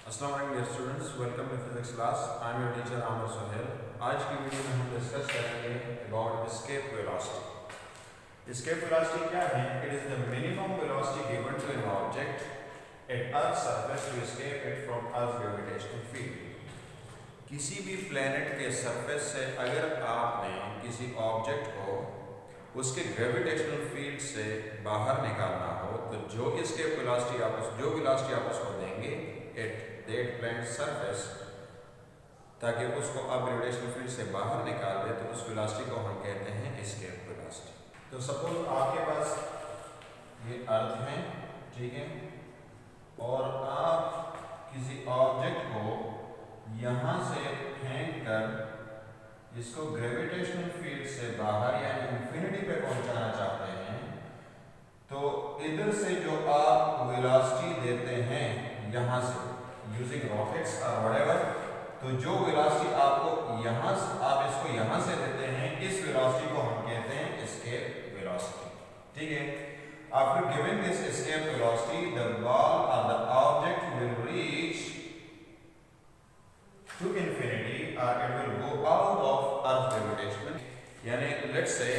अस्सलाम वालेकुम dear students, welcome to physics class. I am your teacher Aamir Suhail. आज की वीडियो में हम डिस्कस करेंगे about escape velocity. Escape velocity क्या है? It is the minimum velocity given to an object at earth surface to escape it from earth gravitational field. किसी भी planet के सरफेस से अगर आपने किसी ऑब्जेक्ट को उसके ग्रेविटेशनल फील्ड से बाहर निकालना हो तो जो एस्केप वेलोसिटी आप उसको देंगे एट दैट प्लेनेट सरफेस, ताकि उसको आप ग्रेविटेशनल फील्ड से बाहर निकाल दे, तो उस वेलोसिटी को हम कहते हैं एस्केप वेलोसिटी। तो सपोज आपके पास ये अर्थ है, ठीक है, और आप किसी ऑब्जेक्ट को यहां से फेंक कर इसको ग्रेविटेशनल फील्ड से बाहर यानी इंफिनिटी पे पहुंचाना चाहते हैं, तो इधर से जो आप वेलोसिटी देते हैं यहां से यूजिंग रॉकेट्स और व्हाटएवर, तो जो वेलोसिटी आपको यहां से आप इसको यहां से देते हैं, इस वेलोसिटी को हम कहते हैं एस्केप वेलोसिटी। ठीक है, after giving this escape velocity the ball और the object will reach to infinity और it will go out of earth gravitation. यानी लेट्स से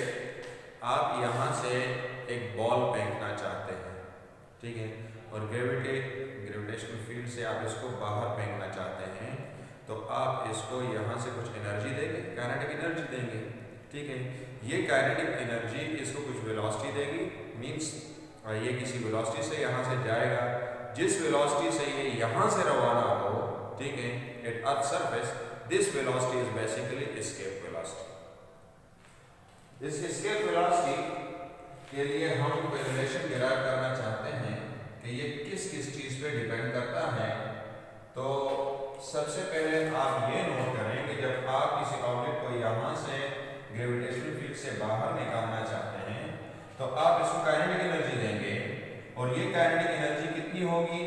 आप यहां से एक बॉल फेंकना चाहते हैं, ठीक है, और ग्रेविटेशनल फील्ड से आप इसको बाहर फेंकना चाहते हैं, तो आप इसको यहाँ से कुछ एनर्जी देंगे, काइनेटिक एनर्जी देंगे, ठीक है। ये काइनेटिक एनर्जी इसको कुछ वेलोसिटी देगी, मींस ये किसी वेलोसिटी से यहाँ से जाएगा, जिस वेलोसिटी से ये यहाँ से रवाना हो, ठीक है, at earth surface, this velocity is basically escape velocity. इस एस्केप वेलोसिटी के लिए हम कोई रिलेशन डिराइव करना चाहते हैं कि ये किस किस चीज पे डिपेंड करता है। तो सबसे पहले आप ये नोट करें कि जब आप किसी ऑब्जेक्ट को यहाँ से ग्रेविटेशनल फील्ड से बाहर निकालना चाहते हैं, तो आप इसको काइनेटिक एनर्जी देंगे, और ये काइनेटिक एनर्जी कितनी होगी?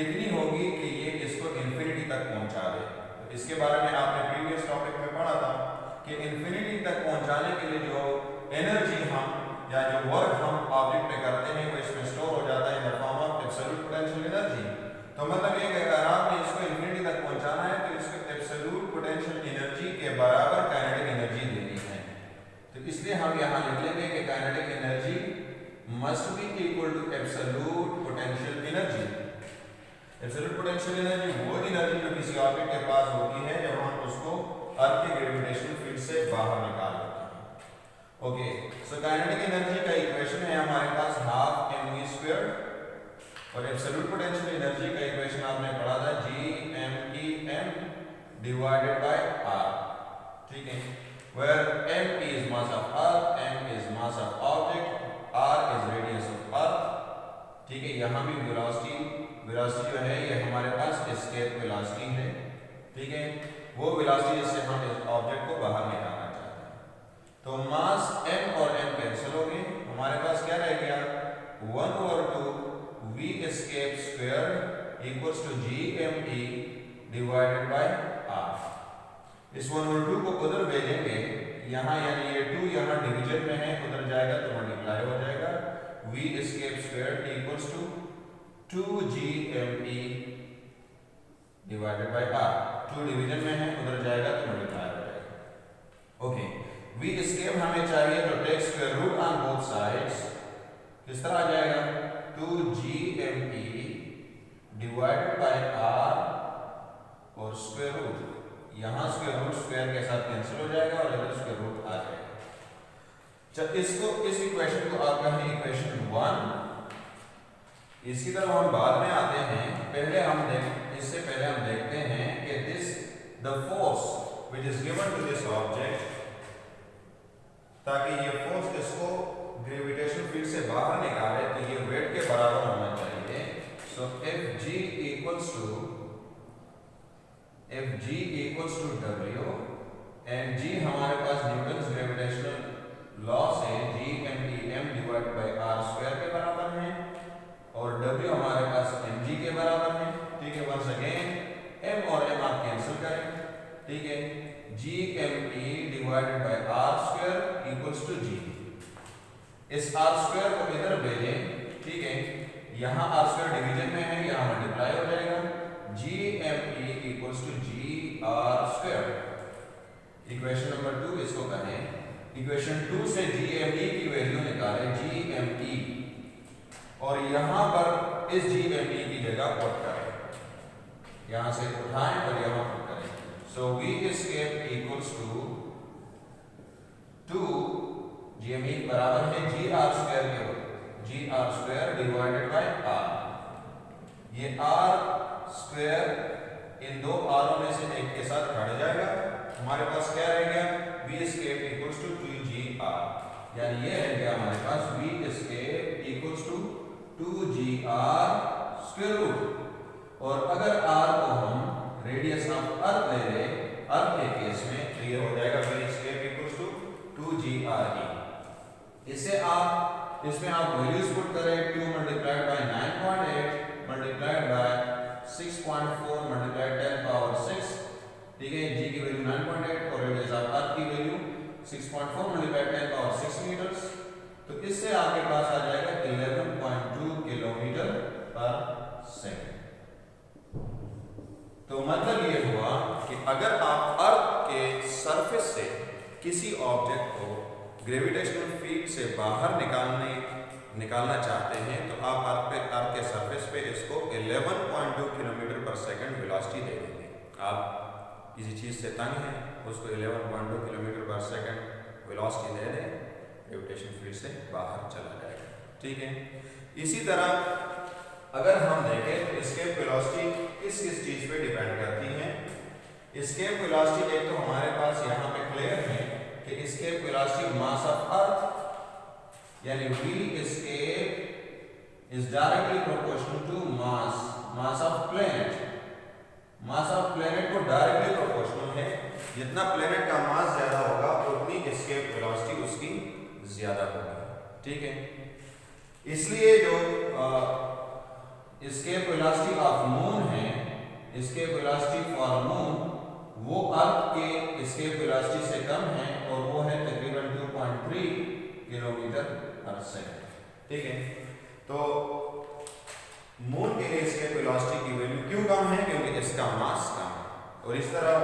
इतनी होगी कि ये इसको इंफिनिटी तक पहुंचा दे। तो इसके बारे में आपने प्रीवियस टॉपिक में पढ़ा था कि इंफिनिटी तक पहुंचाने के लिए जो एनर्जी हम या जो वर्क हम ऑब्जेक्ट पे करते हैं वो इसमें स्टोर हो जाता है in the form of absolute potential energy. तो मतलब ये कि अगर आपने इसको इंफिनिटी तक पहुंचाना है तो इसको एब्सोल्यूट पोटेंशियल एनर्जी के बराबर काइनेटिक एनर्जी देनी है। तो इसलिए हम यहाँ लिख लेंगे कि kinetic energy must be equal to absolute potential energy. Absolute potential energy वो एनर्जी जो किसी ऑब्जेक्ट के पास होती है जब हम उसको अर्थ के ग्रेविटेशनल फील्ड से बाहर निकाल देते हैं। ओके, सो काइनेटिक एनर्जी का इक्वेशन है हमारे पास हाफ mv², और एब्सोल्यूट पोटेंशियल एनर्जी का इक्वेशन आपने पढ़ा था Gm डिवाइडेड बाय r, ठीक है, where m is mass of earth, m is mass of object, r is radius of earth. ठीक है, यहां भी वेलोसिटी जो है ये हमारे पास एस्केप वेलोसिटी है, ठीक है, वो वेलोसिटी जिससे हम इस ऑब्जेक्ट को बाहर निकालना चाहते हैं। तो मास m और m कैंसिल हो गए, हमारे पास क्या रह गया? 1/2 v escape square equals to gme divided by r। इस 1/2 को उधर भेजेंगे, यहाँ यानी ये 2 यहाँ डिवीजन में है, उधर जाएगा तो मल्टीप्लाई हो जाएगा, v escape square equals to 2gme divided by r। 2 division में है, उधर जाएगा तो मल्टीप्लाई हो जाएगा। ओके, v escape हमें चाहिए तो take square root on both sides, किस तरह आ जाएगा? 2gme डिवाइडेड बाय r और स्क्वायर रूट, यहाँ स्क्वायर रूट स्क्वायर के साथ कैंसिल हो जाएगा और इधर स्क्वायर रूट आ जाएगा। जब इस इक्वेशन को आप कहें इक्वेशन 1। इसकी तरफ हम बाद में आते हैं, इससे पहले हम देखते हैं कि the force which is given to this object, ताकि ये फोर्स इसको ग्रेविटेशनल फील्ड से बाहर निकाले तो ये वेट के बराबर होना चाहिए। So Fg equals to W, and G हमारे पास न्यूटन्स ग्रेविटेशनल लॉ से Gm डिवाइडेड बाय r² के बराबर है, और W हमारे पास mg के बराबर है, ठीक है। वंस अगेन m और m आप कैंसिल करें, ठीक है, Gme divided by r² equals to G। इस r² को इधर भेजें, ठीक है, यहाँ r² डिवीजन में है, यहाँ मल्टीप्लाई हो जाएगा, Gme इक्वेशन नंबर 2 इसको कहें। इक्वेशन 2 से GME की वैल्यू निकालें, GME, और यहां पर इस GME की जगह पुट करें, यहां से उठाएं और यहां पुट करें। So V escape equals to GME बराबर है GR स्क्वायर के, GR square divided by R। ये R स्क्वायर इन दो आरों में से एक के साथ हट जाएगा, हमारे पास क्या रह गया, V escape equals to 2GR, यानी ये रह गया हमारे पास V escape equals to 2GR square root. और अगर R को हम रेडियस ऑफ अर्थ ले लें, अर्थ के केस में, तो ये हो जाएगा V escape equals to 2GRE। इससे इसमें आप वैल्यूज पुट करें, 2 multiplied by 9.8 multiplied by 6.4 multiplied 10 power 6, ठीक है, G की वैल्यू 9.8 और रेडियस ऑफ अर्थ की वैल्यू 6.4 मल्टीप्लाइड 10 पावर 6 मीटर्स। तो इससे आपके पास आ जाएगा 11.2 किलोमीटर पर सेकंड। तो मतलब ये हुआ कि अगर आप अर्थ के सरफेस से किसी ऑब्जेक्ट को ग्रेविटेशनल फील्ड से बाहर निकालना चाहते हैं तो आप अर्थ के सरफेस पे इसको 11.2 किलोमीटर पर सेकंड वेलोसिटी दे देंगे। आप किसी चीज़ से तंग हैं, उसको 11.2 किलोमीटर पर सेकंड वेलोसिटी दे दें, ग्रेविटेशनल फील्ड से बाहर चला जाएगा, ठीक है। इसी तरह अगर हम देखें तो एस्केप वेलोसिटी किस चीज़ पे डिपेंड करती है। एस्केप वेलोसिटी एक तो हमारे पास यहाँ पे क्लियर है कि एस्केप वेलोसिटी मास ऑफ अर्थ, यानी V escape is directly proportional to mass of planet। Mass of planet को डायरेक्टली प्रोपोर्शनल है, जितना प्लेनेट का मास ज्यादा होगा उतनी एस्केप वेलोसिटी उसकी ज्यादा होगी, ठीक है। इसलिए जो एस्केप वेलोसिटी ऑफ मून है, एस्केप वेलोसिटी फॉर मून, वो अर्थ के एस्केप वेलोसिटी से कम है और वो है तकरीबन 2.3 किलोमीटर पर सेकंड, ठीक है। तो मून के लिए एस्केप वेलोसिटी की वैल्यू क्यों कम है, क्योंकि इसका मास कम है, और इस तरह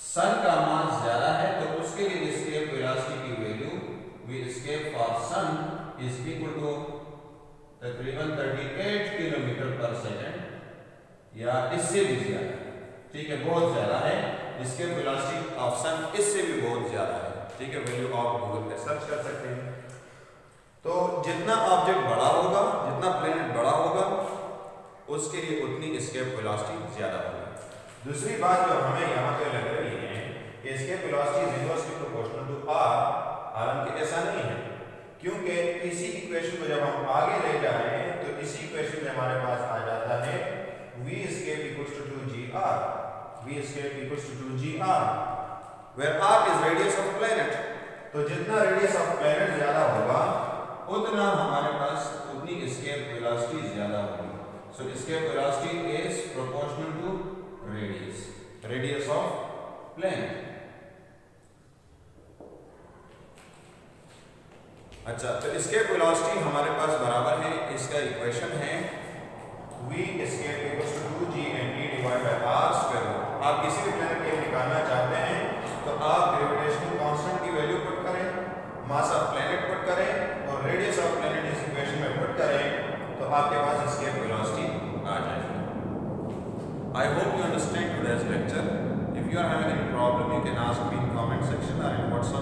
सन का मास ज्यादा है तो उसके लिए एस्केप वेलोसिटी की value V escape for sun is equal to तकरीबन 38 किलोमीटर पर सेकंड या इससे भी ज्यादा, ठीक है, बहुत ज्यादा है। एस्केप वेलोसिटी ऑफ सन इससे भी बहुत ज्यादा है, ठीक है। वैल्यू आप गूगल पे सर्च कर सकते हैं। तो जितना ऑब्जेक्ट बड़ा होगा, जितना प्लेनेट बड़ा होगा, उसके लिए उतनी एस्केप वेलोसिटी ज्यादा होगी। दूसरी बात जो हमें यहाँ पे लग रही है कि escape velocity is inversely proportional to r, हालांकि ऐसा नहीं है, क्योंकि इसी इक्वेशन को जब हम आगे ले जाएं तो इसी इक्वेशन में हमारे पास आ जाता है V escape equals to 2GR, V escape equals to 2GR, where R is radius of planet। तो जितना रेडियस ऑफ प्लेनेट ज्यादा होगा उतना हमारे पास उतनी एस्केप वेलोसिटी ज्यादा होगी। So escape velocity is proportional to radius of planet. अच्छा, तो एस्केप वेलोसिटी हमारे पास बराबर है, इसका इक्वेशन है V escape equals to 2GME divided by R square। आप किसी भी प्लेनेट के निकालना चाहते हैं तो आप ग्रेविटेशनल कांस्टेंट की वैल्यू पुट करें, मास ऑफ प्लेनेट पुट करें और रेडियस ऑफ प्लेनेट इस इक्वेशन में पुट करें तो आपके पास एस्केप वेलोसिटी आ जाएगी। I hope you understand today's lecture. If you are having any problem, you can ask me in comment section or in WhatsApp.